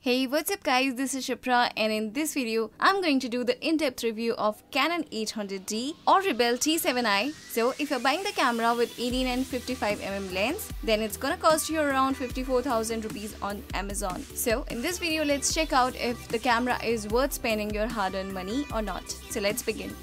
Hey, what's up guys, this is Shipra and in this video, I'm going to do the in-depth review of Canon 800D or Rebel T7i. So if you're buying the camera with 18 and 55mm lens, then it's gonna cost you around 54,000 rupees on Amazon. So in this video, let's check out if the camera is worth spending your hard-earned money or not. So let's begin.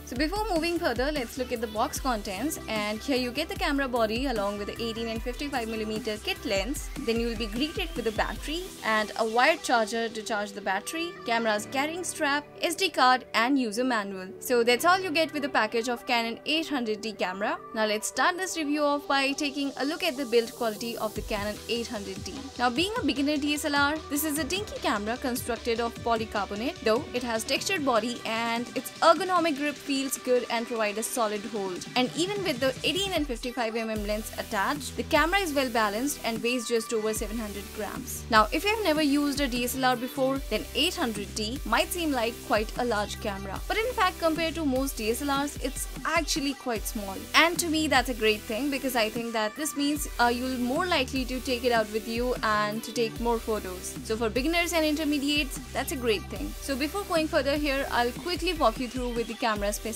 So before moving further, let's look at the box contents, and here you get the camera body along with the 18 and 55mm kit lens. Then you will be greeted with a battery and a wired charger to charge the battery, camera's carrying strap, SD card and user manual. So that's all you get with the package of Canon 800D camera. Now let's start this review off by taking a look at the build quality of the Canon 800D. Now being a beginner DSLR, this is a dinky camera constructed of polycarbonate, though it has textured body and its ergonomic grip feels good and provide a solid hold. And even with the 18 and 55mm lens attached, the camera is well balanced and weighs just over 700 grams. Now if you have never used a DSLR before, then 800D might seem like quite a large camera. But in fact, compared to most DSLRs, it's actually quite small. And to me, that's a great thing because I think that this means you'll more likely to take it out with you and to take more photos. So for beginners and intermediates, that's a great thing. So before going further here, I'll quickly walk you through with the camera specifications.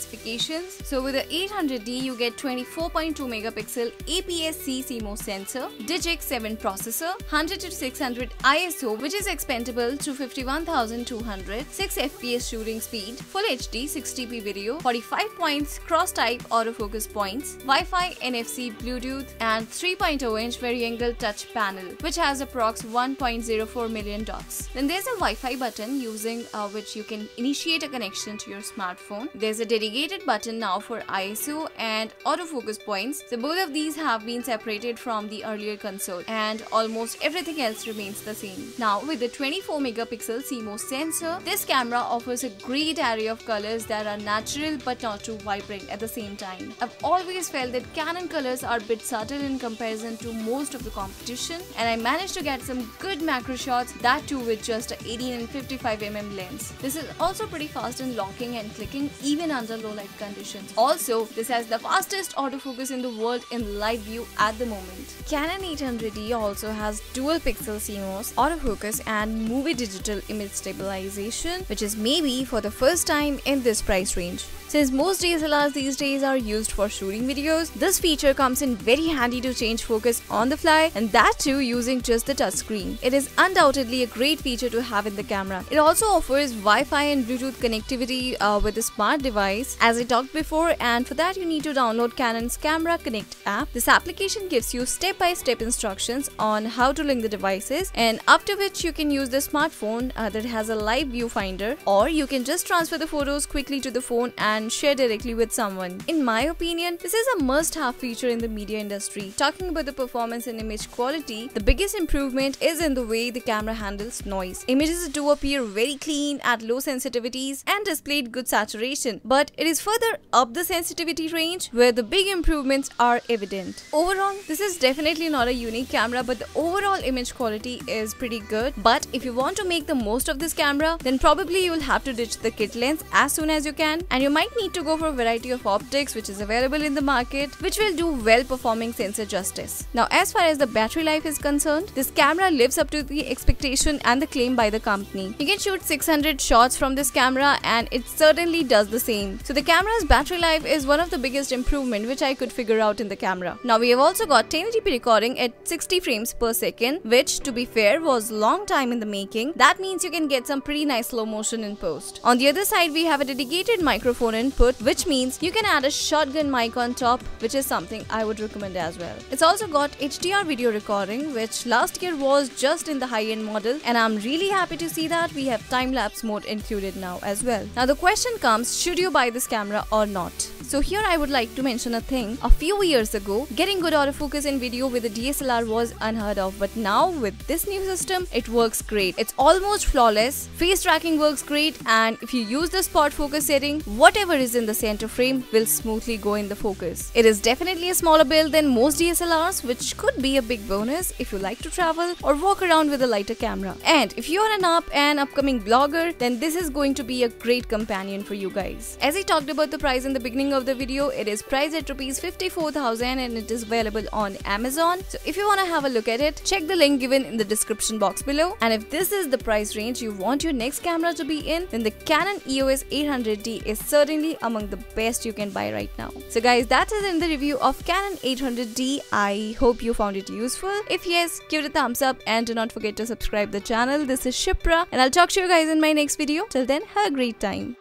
So with the 800D, you get 24.2 megapixel APS-C CMOS sensor, Digix 7 processor, 100 to 600 ISO, which is expandable to 51,200, 6 FPS shooting speed, Full HD 60p video, 45 points cross-type autofocus points, Wi-Fi, NFC, Bluetooth, and 3.0-inch vari-angle touch panel, which has approx 1.04 million dots. Then there's a Wi-Fi button using which you can initiate a connection to your smartphone. There's a dedicated button now for ISO and autofocus points. So both of these have been separated from the earlier console, and almost everything else remains the same. Now with the 24 megapixel CMOS sensor, this camera offers a great array of colors that are natural but not too vibrant at the same time. I've always felt that Canon colors are a bit subtle in comparison to most of the competition, and I managed to get some good macro shots, that too with just a 18 and 55mm lens. This is also pretty fast in locking and clicking even under low light conditions. Also, this has the fastest autofocus in the world in light view at the moment. Canon 800D also has dual pixel CMOS autofocus and movie digital image stabilization, which is maybe for the first time in this price range. Since most DSLRs these days are used for shooting videos, this feature comes in very handy to change focus on the fly, and that too using just the touchscreen. It is undoubtedly a great feature to have in the camera. It also offers Wi-Fi and Bluetooth connectivity with a smart device, as I talked before, and for that you need to download Canon's Camera Connect app. This application gives you step-by-step instructions on how to link the devices, and after which you can use the smartphone that has a live viewfinder, or you can just transfer the photos quickly to the phone and share directly with someone. In my opinion, this is a must-have feature in the media industry. Talking about the performance and image quality, the biggest improvement is in the way the camera handles noise. Images do appear very clean at low sensitivities and displayed good saturation, but it is further up the sensitivity range where the big improvements are evident. Overall, this is definitely not a unique camera, but the overall image quality is pretty good. But if you want to make the most of this camera, then probably you will have to ditch the kit lens as soon as you can, and you might need to go for a variety of optics which is available in the market, which will do well performing sensor justice. Now as far as the battery life is concerned, this camera lives up to the expectation and the claim by the company. You can shoot 600 shots from this camera and it certainly does the same. So the camera's battery life is one of the biggest improvement which I could figure out in the camera. Now we have also got 1080p recording at 60 frames per second, which to be fair was long time in the making. That means you can get some pretty nice slow motion in post. On the other side, we have a dedicated microphone input, which means you can add a shotgun mic on top, which is something I would recommend as well. It's also got HDR video recording, which last year was just in the high-end model, and I'm really happy to see that we have time-lapse mode included now as well. Now the question comes, should you buy this camera or not? So here I would like to mention a thing. A few years ago, getting good autofocus in video with a DSLR was unheard of, but now with this new system, it works great. It's almost flawless, face tracking works great, and if you use the spot focus setting, whatever is in the center frame will smoothly go in the focus. It is definitely a smaller build than most DSLRs, which could be a big bonus if you like to travel or walk around with a lighter camera. And if you are an upcoming blogger, then this is going to be a great companion for you guys. As I talked about the price in the beginning of of the video. It is priced at rupees 54,000 and it is available on Amazon. So if you want to have a look at it, check the link given in the description box below. And if this is the price range you want your next camera to be in, then the Canon EOS 800D is certainly among the best you can buy right now. So guys, that is in the review of Canon 800D. I hope you found it useful. If yes, give it a thumbs up and do not forget to subscribe the channel. This is Shipra and I'll talk to you guys in my next video. Till then, have a great time.